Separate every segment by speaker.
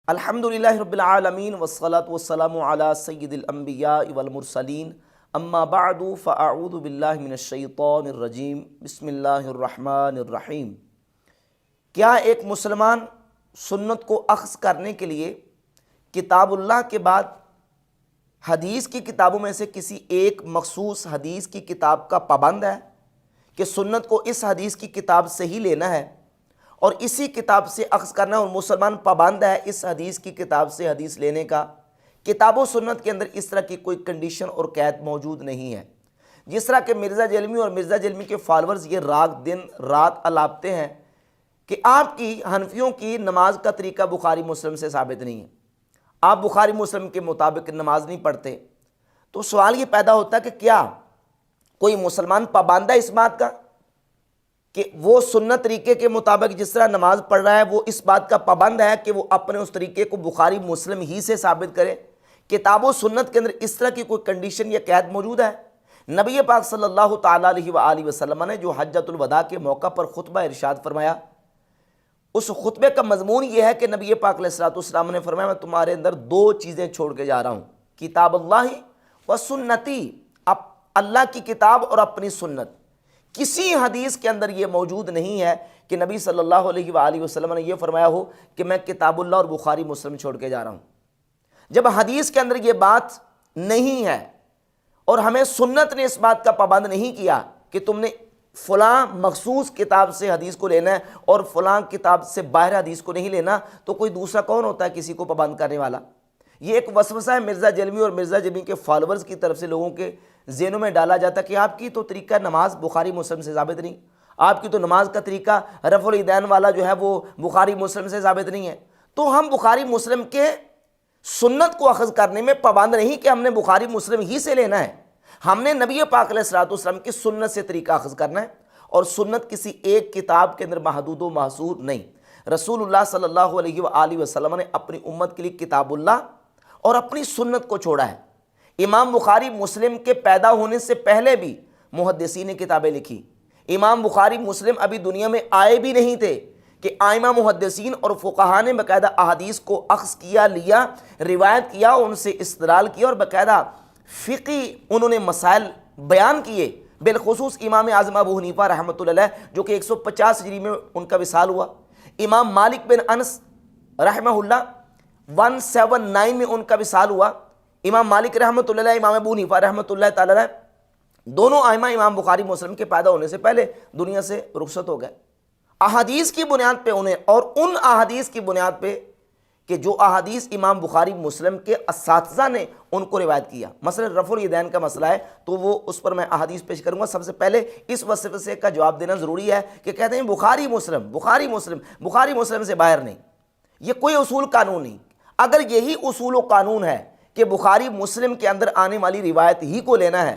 Speaker 1: الحمدللہ رب العالمین والصلاة والسلام علی سید الانبیاء والمرسلین اما بعد فاعوذ باللہ من الشیطان الرجیم بسم اللہ الرحمن الرحیم۔ کیا ایک مسلمان سنت کو اخذ کرنے کے لیے کتاب اللہ کے بعد حدیث کی کتابوں میں سے کسی ایک مخصوص حدیث کی کتاب کا پابند ہے کہ سنت کو اس حدیث کی کتاب سے ہی لینا ہے اور اسی کتاب سے اخذ کرنا ہے، اور مسلمان پابند ہے اس حدیث کی کتاب سے حدیث لینے کا؟ کتاب و سنت کے اندر اس طرح کی کوئی کنڈیشن اور قید موجود نہیں ہے۔ جس طرح کہ مرزا جیلمی اور مرزا جیلمی کے فالورز یہ دن رات الاپتے ہیں کہ آپ کی حنفیوں کی نماز کا طریقہ بخاری مسلم سے ثابت نہیں ہے، آپ بخاری مسلم کے مطابق نماز نہیں پڑھتے، تو سوال یہ پیدا ہوتا ہے کہ کیا کوئی مسلمان پابند ہے اس بات کا کہ وہ سنت طریقے کے مطابق جس طرح نماز پڑھ رہا ہے وہ اس بات کا پابند ہے کہ وہ اپنے اس طریقے کو بخاری مسلم ہی سے ثابت کرے؟ کتاب و سنت کے اندر اس طرح کی کوئی کنڈیشن یا قید موجود ہے؟ نبی پاک صلی اللہ تعالیٰ علیہ وآلہ وسلم نے جو حجۃ الوداع کے موقع پر خطبہ ارشاد فرمایا، اس خطبے کا مضمون یہ ہے کہ نبی پاک علیہ السلام نے فرمایا میں تمہارے اندر دو چیزیں چھوڑ کے جا رہا ہوں، کتاب اللہ و سنتی، اللہ کی کتاب اور اپنی سنت۔ کسی حدیث کے اندر یہ موجود نہیں ہے کہ نبی صلی اللہ علیہ وآلہ وسلم نے یہ فرمایا ہو کہ میں کتاب اللہ اور بخاری مسلم چھوڑ کے جا رہا ہوں۔ جب حدیث کے اندر یہ بات نہیں ہے اور ہمیں سنت نے اس بات کا پابند نہیں کیا کہ تم نے فلاں مخصوص کتاب سے حدیث کو لینا ہے اور فلاں کتاب سے باہر حدیث کو نہیں لینا، تو کوئی دوسرا کون ہوتا ہے کسی کو پابند کرنے والا؟ یہ ایک وسوسہ ہے مرزا جیلمی اور مرزا جیلمی کے فالورز کی طرف سے لوگوں کے ذہنوں میں ڈالا جاتا ہے کہ آپ کی تو طریقہ نماز بخاری مسلم سے ثابت نہیں، آپ کی تو نماز کا طریقہ رفع الیدین والا جو ہے وہ بخاری مسلم سے ثابت نہیں ہے، تو ہم بخاری مسلم کے سنت کو اخذ کرنے میں پابند نہیں کہ ہم نے بخاری مسلم ہی سے لینا ہے، ہم نے نبی پاک علیہ السلام کی سنت سے طریقہ اخذ کرنا ہے، اور سنت کسی ایک کتاب کے اندر محدود و محصور نہیں۔ رسول اللہ صلی اللہ علیہ وآلہ وسلم نے اپنی امت کے لیے کتاب اللہ اور اپنی سنت کو چھوڑا ہے۔ امام بخاری مسلم کے پیدا ہونے سے پہلے بھی محدثین نے کتابیں لکھی، امام بخاری مسلم ابھی دنیا میں آئے بھی نہیں تھے کہ آئمہ محدثین اور فقہاء نے باقاعدہ احادیث کو اخذ کیا، لیا، روایت کیا، ان سے استدلال کیا اور باقاعدہ فقہی انہوں نے مسائل بیان کیے۔ بالخصوص امام اعظم ابو حنیفہ رحمۃ اللہ علیہ جو کہ 150 ہجری میں ان کا وصال ہوا، امام مالک بن انس رحمہ اللہ 179 میں ان کا وصال ہوا، امام مالک رحمۃ اللہ علیہ، امام ابو حنیفہ رحمۃ اللہ تعالیٰ علیہ، دونوں ائمہ امام بخاری مسلم کے پیدا ہونے سے پہلے دنیا سے رخصت ہو گئے۔ احادیث کی بنیاد پہ انہیں، اور ان احادیث کی بنیاد پہ کہ جو احادیث امام بخاری مسلم کے اساتذہ نے ان کو روایت کیا، مثلا رفع الیدین کا مسئلہ ہے تو وہ اس پر میں احادیث پیش کروں گا۔ سب سے پہلے اس وسوسے کا جواب دینا ضروری ہے کہ کہتے ہیں بخاری مسلم بخاری مسلم بخاری مسلم سے باہر نہیں، یہ کوئی اصول قانون نہیں۔ اگر یہی اصول و قانون ہے کہ بخاری مسلم کے اندر آنے والی روایت ہی کو لینا ہے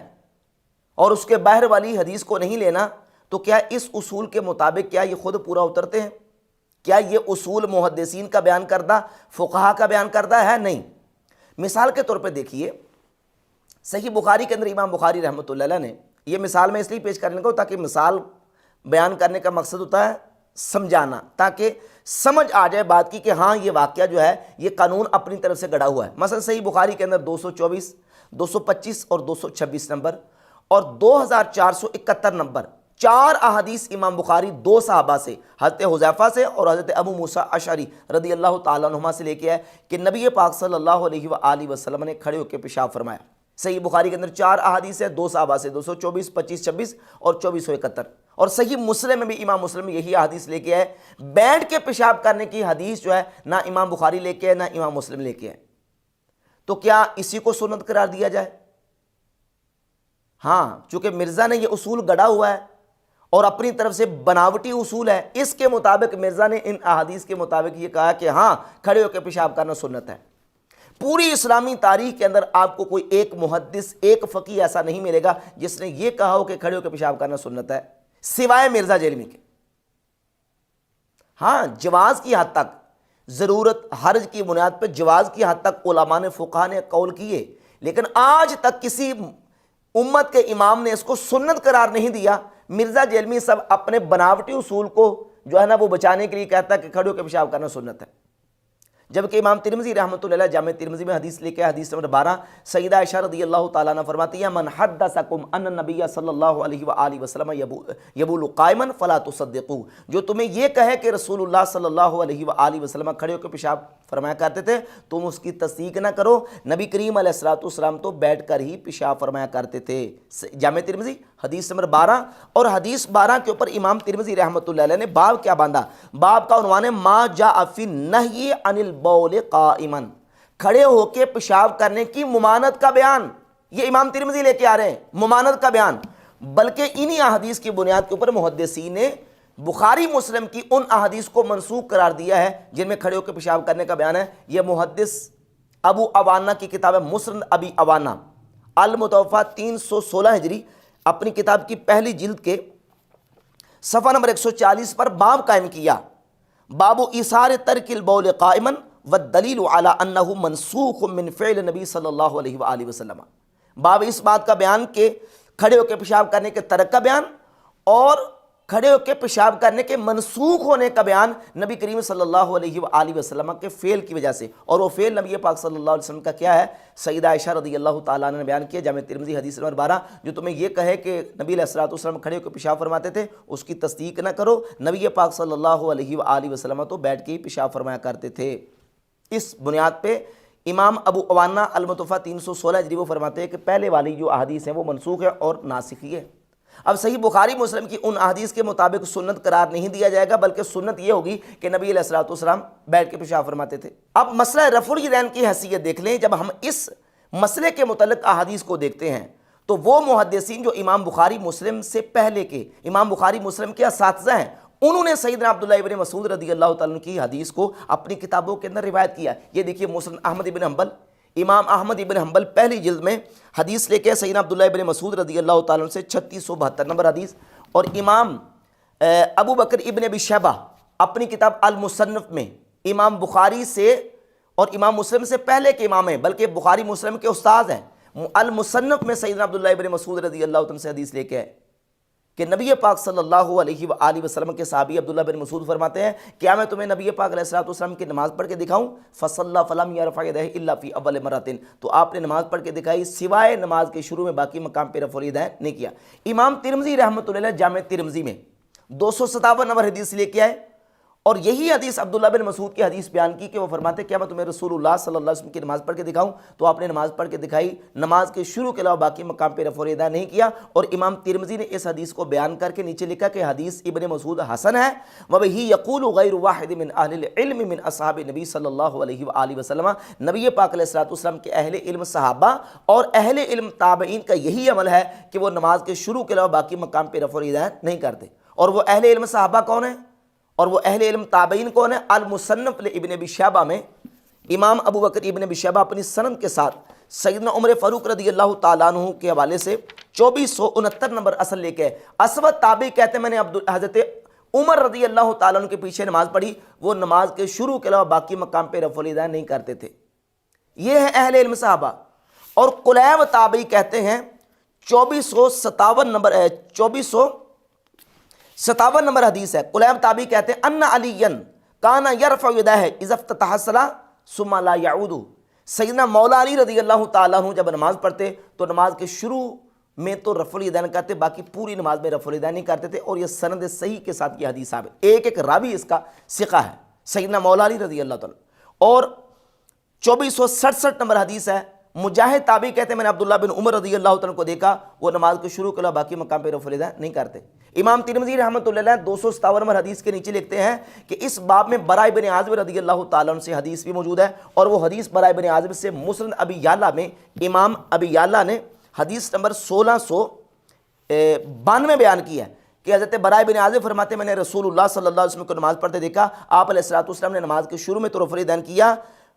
Speaker 1: اور اس کے باہر والی حدیث کو نہیں لینا، تو کیا اس اصول کے مطابق کیا یہ خود پورا اترتے ہیں؟ کیا یہ اصول محدثین کا بیان کردہ، فقہا کا بیان کردہ ہے؟ نہیں۔ مثال کے طور پہ دیکھیے، صحیح بخاری کے اندر امام بخاری رحمۃ اللہ علیہ نے، یہ مثال میں اس لیے پیش کرنے کو تاکہ مثال بیان کرنے کا مقصد ہوتا ہے سمجھانا، تاکہ سمجھ آ جائے بات کی کہ ہاں یہ واقعہ جو ہے یہ قانون اپنی طرف سے گڑھا ہوا ہے۔ مثلا صحیح بخاری کے اندر 224، 225 اور 226 نمبر اور 2471 نمبر 4 احادیث امام بخاری 2 صحابہ سے، حضرت حذیفہ سے اور حضرت ابو موسیٰ اشعری رضی اللہ تعالیٰ عنہما سے لے کے ہے کہ نبی پاک صلی اللہ علیہ وآلہ وسلم نے کھڑے ہو کے پیشاب فرمایا۔ صحیح بخاری کے اندر 4 احادیث ہے 2 صحابہ سے، 224، 25، 26 اور 2471، اور صحیح مسلم میں بھی امام مسلم یہی حدیث لے کے ہے۔ بیٹھ کے پیشاب کرنے کی حدیث جو ہے نہ امام بخاری لے کے ہے نہ امام مسلم لے کے ہے، تو کیا اسی کو سنت قرار دیا جائے؟ ہاں، چونکہ مرزا نے یہ اصول گڑھا ہوا ہے اور اپنی طرف سے بناوٹی اصول ہے، اس کے مطابق مرزا نے ان احادیث کے مطابق یہ کہا کہ ہاں کھڑے ہو کے پیشاب کرنا سنت ہے۔ پوری اسلامی تاریخ کے اندر آپ کو کوئی ایک محدث، ایک فقیہ ایسا نہیں ملے گا جس نے یہ کہا ہو کہ کھڑے ہو کے پیشاب کرنا سنت ہے، سوائے مرزا جیلمی کے۔ ہاں، جواز کی حد تک، ضرورت حرج کی بنیاد پہ جواز کی حد تک علماء نے، فقہاء نے قول کیے، لیکن آج تک کسی امت کے امام نے اس کو سنت قرار نہیں دیا۔ مرزا جیلمی سب اپنے بناوٹی اصول کو جو ہے نا وہ بچانے کے لیے کہتا ہے کہ کھڑے ہو کے پیشاب کرنا سنت ہے، جبکہ امام ترمذی رحمۃ اللہ علیہ جامع ترمذی میں حدیث لے کے حدیث نمبر 12 سیدہ عائشہ رضی اللہ تعالیٰ عنہ فرماتی ہیں من حدثکم ان النبی صلی اللہ علیہ وآلہ وسلم یبول قائما فلا تصدقوه، جو تمہیں یہ کہے کہ رسول اللہ صلی اللہ علیہ وآلہ وسلم کھڑے ہو کے پیشاب فرمایا کرتے تھے تم اس کی تصدیق نہ کرو، نبی کریم علیہ الصلوۃ والسلام تو بیٹھ کر ہی پیشاب فرمایا کرتے تھے۔ جامع ترمذی حدیث نمبر 12، اور حدیث 12 کے اوپر امام ترمذی رحمۃ اللہ علیہ نے باب کیا باندھا؟ باب کا عنوان ہے ما جاء فی النہی عن البول قائما، کھڑے ہو کے پیشاب کرنے کی ممانعت کا بیان۔ یہ امام ترمذی لے کے آ رہے ہیں ممانعت کا بیان، بلکہ انہی احادیث کی بنیاد کے اوپر محدثین نے بخاری مسلم کی ان احادیث کو منسوخ قرار دیا ہے جن میں کھڑے ہو کے پیشاب کرنے کا بیان ہے۔ یہ محدث ابو عوانہ کی کتاب ہے مسند ابی عوانہ المتوفہ 316 ہجری، اپنی کتاب کی پہلی جلد کے صفحہ نمبر 140 پر باب قائم کیا، باب ایثار ترک البول قائما والدلیل علی انہ منسوخ من فعل نبی صلی اللہ علیہ وآلہ وسلم، باب اس بات کا بیان کہ کھڑے ہو کے پیشاب کرنے کے ترک کا بیان اور کھڑے ہو کے پیشاب کرنے کے منسوخ ہونے کا بیان نبی کریم صلی اللہ علیہ وآلہ وسلم کے فعل کی وجہ سے، اور وہ فعل نبی پاک صلی اللہ علیہ وسلم کا کیا ہے؟ سیدہ عائشہ رضی اللہ تعالیٰ عنہ نے بیان کیا جامع ترمذی حدیث نمبر 12، جو تمہیں یہ کہے کہ نبی علیہ الصلوۃ والسلام کھڑے ہو کے پیشاب فرماتے تھے اس کی تصدیق نہ کرو، نبی پاک صلی اللہ علیہ وآلہ وسلم تو بیٹھ کے ہی پیشاب فرمایا کرتے تھے۔ اس بنیاد پہ امام ابو عوانہ المتوفہ 316 ہجری وہ فرماتے ہیں کہ پہلے والی جو احادیث ہیں وہ منسوخ ہے اور ناسخ ہی ہے۔ اب صحیح بخاری مسلم کی ان احادیث کے مطابق سنت قرار نہیں دیا جائے گا، بلکہ سنت یہ ہوگی کہ نبی علیہ الصلوۃ والسلام بیٹھ کے پیشاب فرماتے تھے۔ اب مسئلہ رفع الیدین کی حیثیت دیکھ لیں، جب ہم اس مسئلے کے متعلق احادیث کو دیکھتے ہیں تو وہ محدثین جو امام بخاری مسلم سے پہلے کے امام بخاری مسلم کے اساتذہ ہیں، انہوں نے سیدنا عبداللہ ابن مسعود رضی اللہ تعالیٰ عنہ کی حدیث کو اپنی کتابوں کے اندر روایت کیا۔ یہ دیکھیے مسند احمد ابن حنبل، امام احمد ابن حنبل پہلی جلد میں حدیث لے کے سیدنا عبداللہ ابن مسعود رضی اللہ تعالیٰ عنہ سے 3672 نمبر حدیث، اور امام ابو بکر ابن ابی شیبہ اپنی کتاب المصنف میں امام بخاری سے اور امام مسلم سے پہلے کے امام ہیں، بلکہ بخاری مسلم کے استاذ ہیں، المصنف میں سیدنا عبداللہ ابن مسعود رضی اللہ عنہ سے حدیث لے کے ہے کہ نبی پاک صلی اللہ علیہ وآلہ وسلم کے صحابی عبداللہ بن مسعود فرماتے ہیں کیا میں تمہیں نبی پاک علیہ الصلوۃ والسلام کی نماز پڑھ کے دکھاؤں؟ فصلی فلم یرفع یدیہ الا فی اول مرۃ، تو آپ نے نماز پڑھ کے دکھائی سوائے نماز کے شروع میں باقی مقام پہ رفع الیدین نہیں کیا۔ امام ترمذی رحمۃ اللہ علیہ جامع ترمذی میں 257 نمبر حدیث لے کے آئے، اور یہی حدیث عبداللہ بن مسعود کی حدیث بیان کی کہ وہ فرماتے کیا میں تمہیں رسول اللہ صلی اللہ علیہ وسلم کی نماز پڑھ کے دکھاؤں؟ تو آپ نے نماز پڑھ کے دکھائی، نماز کے شروع کے علاوہ باقی مقام پہ رفع الیدین نہیں کیا۔ اور امام ترمذی نے اس حدیث کو بیان کر کے نیچے لکھا کہ حدیث ابن مسعود حسن ہے، وبہ یقول غیر واحد من اہل العلم من اصحاب نبی صلی اللہ علیہ وآلہ وسلم، نبی پاک علیہ الصلوۃ والسلام کے اہل علم صحابہ اور اہل علم تابعین کا یہی عمل ہے کہ وہ نماز کے شروع کے علاوہ باقی مقام پہ رفع الیدین نہیں کرتے۔ اور وہ اہل علم صحابہ کون ہیں اور وہ اہل علم تابعین کون ہیں؟ المصنف ابن ابی شیبہ میں امام ابو بکر ابن ابی شیبہ اپنی سند کے ساتھ سیدنا عمر فاروق رضی اللہ تعالیٰ عنہ کے حوالے سے 2469 نمبر اصل لے کے اسود تابعی کہتے ہیں میں نے حضرت عمر رضی اللہ تعالیٰ عنہ کے پیچھے نماز پڑھی، وہ نماز کے شروع کے علاوہ باقی مقام پہ رفع الیدین نہیں کرتے تھے۔ یہ ہے اہل علم صحابہ۔ اور قلیب تابعی کہتے ہیں 2457 نمبر حدیث ہے، قلیب تابعی کہتے ہیں ان علی کان یرفع یدیہ اذا افتتح الصلاۃ ثم لا یعود، سیدنا مولا علی رضی اللہ تعالیٰ عنہ جب نماز پڑھتے تو نماز کے شروع میں تو رفع الیدین کرتے، باقی پوری نماز میں رفع الیدین نہیں کرتے تھے، اور یہ سند صحیح کے ساتھ یہ حدیث ثابت، ایک ایک راوی اس کا ثقہ ہے سیدنا مولا علی رضی اللہ تعالیٰ۔ اور 2467 نمبر حدیث ہے، مجاہد تابعی کہتے ہیں میں نے عبداللہ بن عمر رضی اللہ تعالیٰ کو دیکھا وہ نماز کے شروع کے علاوہ باقی مقام پہ رفع الیدین نہیں کرتے۔ امام ترمذی رحمۃ اللہ علیہ 257 نمبر حدیث کے نیچے لکھتے ہیں کہ اس باب میں براء بن عازب رضی اللہ تعالیٰ عنہ سے حدیث بھی موجود ہے، اور وہ حدیث براء بن عازب سے مسند ابی یعلا میں امام ابی یعلا نے حدیث نمبر 1692 بیان کی ہے کہ حضرت براء بن عازب فرماتے میں نے رسول اللہ صلی اللہ علیہ وسلم کو نماز پڑھتے دیکھا، آپ علیہ الصلوۃ والسلام نے نماز کے شروع میں تو رفع الیدین کیا،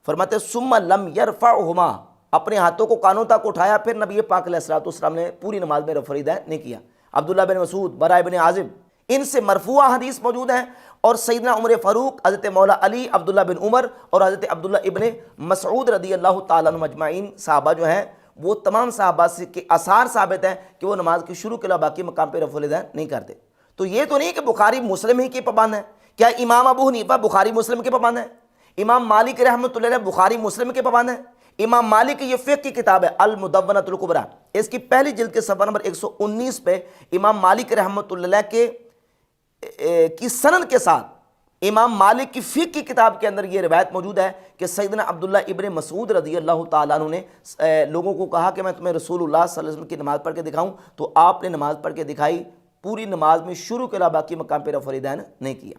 Speaker 1: فرماتے ثم لم یرفعہما، اپنے ہاتھوں کو کانوں تک اٹھایا، پھر نبی پاک علیہ الصلوۃ والسلام نے پوری نماز میں رفع الیدین نہیں کیا۔ عبداللہ بن مسعود، براء بن عازب، ان سے مرفوع حدیث موجود ہیں، اور سیدنا عمر فاروق، حضرت مولا علی، عبداللہ بن عمر اور حضرت عبداللہ ابن مسعود رضی اللہ تعالیٰ عنہ مجمعین صحابہ جو ہیں وہ تمام صحابہ سے کے آثار ثابت ہیں کہ وہ نماز کے شروع کے علاوہ باقی مقام پہ رفع الیدین نہیں کرتے۔ تو یہ تو نہیں کہ بخاری مسلم ہی کے پابند ہیں، کیا امام ابو حنیفہ بخاری مسلم کے پابند ہیں؟ امام مالک رحمۃ اللہ علیہ بخاری مسلم کے پابند ہیں۔ امام مالک کی یہ فقہ کی کتاب ہے المدونۃ الکبریٰ، اس کی پہلی جلد کے صفحہ نمبر 119 پہ امام مالک رحمۃ اللہ علیہ کی سند کے ساتھ امام مالک کی فقہ کی کتاب کے اندر یہ روایت موجود ہے کہ سیدنا عبداللہ ابن مسعود رضی اللہ تعالیٰ عنہ نے لوگوں کو کہا کہ میں تمہیں رسول اللہ صلی اللہ علیہ وسلم کی نماز پڑھ کے دکھاؤں، تو آپ نے نماز پڑھ کے دکھائی، پوری نماز میں شروع کے علاوہ باقی مقام پہ رفع الیدین نہیں کیا۔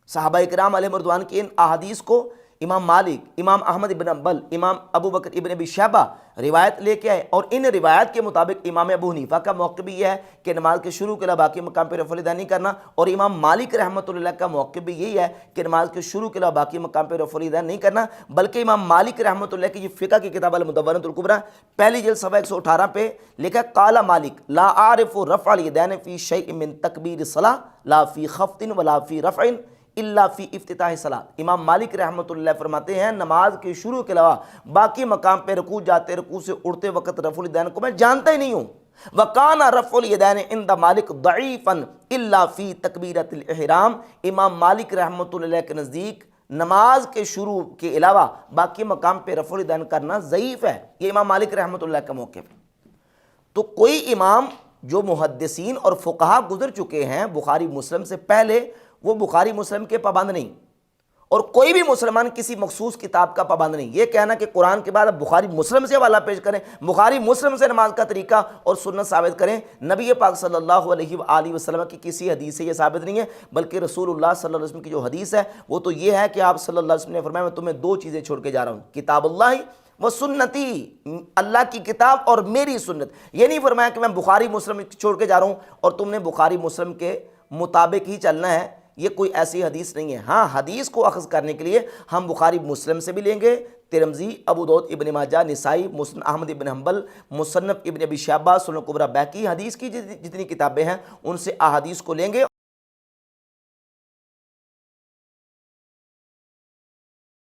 Speaker 1: صحابہ کرام علیہ رضوان کی ان احادیث کو امام مالک، امام احمد ابن حنبل، امام ابو بکر ابن ابی شیبہ روایت لے کے آئے، اور ان روایت کے مطابق امام ابو حنیفہ کا موقف بھی یہ ہے کہ نماز کے شروع کے علاوہ باقی مقام پہ رفع الیدین نہیں کرنا، اور امام مالک رحمۃ اللہ کا موقف بھی یہی ہے کہ نماز کے شروع کے علاوہ باقی مقام پہ رفع الیدین نہیں کرنا، بلکہ امام مالک رحمۃ اللہ کی یہ فقہ کی کتاب المدونۃ الکبریٰ پہلی جلد صفحہ 118 پہ لکھا ہے قال مالک لا اعرف رفع الیدین فی شیء من تکبیر الصلاۃ لا فی خفض ولا فی رفع الا فی افتتاح صلاۃ۔ امام مالک رحمۃ اللہ فرماتے ہیں نماز کے شروع کے علاوہ باقی مقام پہ رکوع جاتے، رکوع سے اڑتے وقت رفع الیدین کو میں جانتا ہی نہیں ہوں۔ وَقَانَ رَفْعُ الْيَدَيْنِ عِنْدَ مالک ضعیفاً الا فی تکبیرۃ الاحرام۔ امام مالک رحمۃ اللہ کے نزدیک نماز کے شروع کے علاوہ باقی مقام پہ رفع الیدین کرنا ضعیف ہے، یہ امام مالک رحمۃ اللہ کا موقف ہے۔ تو کوئی امام جو محدثین اور فقہا گزر چکے ہیں بخاری مسلم سے پہلے، وہ بخاری مسلم کے پابند نہیں، اور کوئی بھی مسلمان کسی مخصوص کتاب کا پابند نہیں۔ یہ کہنا کہ قرآن کے بعد اب بخاری مسلم سے حوالہ پیش کریں، بخاری مسلم سے نماز کا طریقہ اور سنت ثابت کریں، نبی پاک صلی اللہ علیہ وآلہ وسلم کی کسی حدیث سے یہ ثابت نہیں ہے، بلکہ رسول اللہ صلی اللہ علیہ وسلم کی جو حدیث ہے وہ تو یہ ہے کہ آپ صلی اللہ علیہ وسلم نے فرمایا میں تمہیں دو چیزیں چھوڑ کے جا رہا ہوں، کتاب اللہ وہ سنتی، اللہ کی کتاب اور میری سنت۔ یہ نہیں فرمایا کہ میں بخاری مسلم چھوڑ کے جا رہا ہوں اور تم نے بخاری مسلم کے مطابق ہی چلنا ہے، یہ کوئی ایسی حدیث نہیں ہے۔ ہاں حدیث کو اخذ کرنے کے لیے ہم بخاری مسلم سے بھی لیں گے، ترمذی، ابو داؤد، ابن ماجہ، نسائی، مسند احمد ابن حنبل، مصنف ابن ابی شیبہ، سنن کبریٰ بیہقی، حدیث کی جتنی کتابیں ہیں ان سے احادیث کو لیں گے۔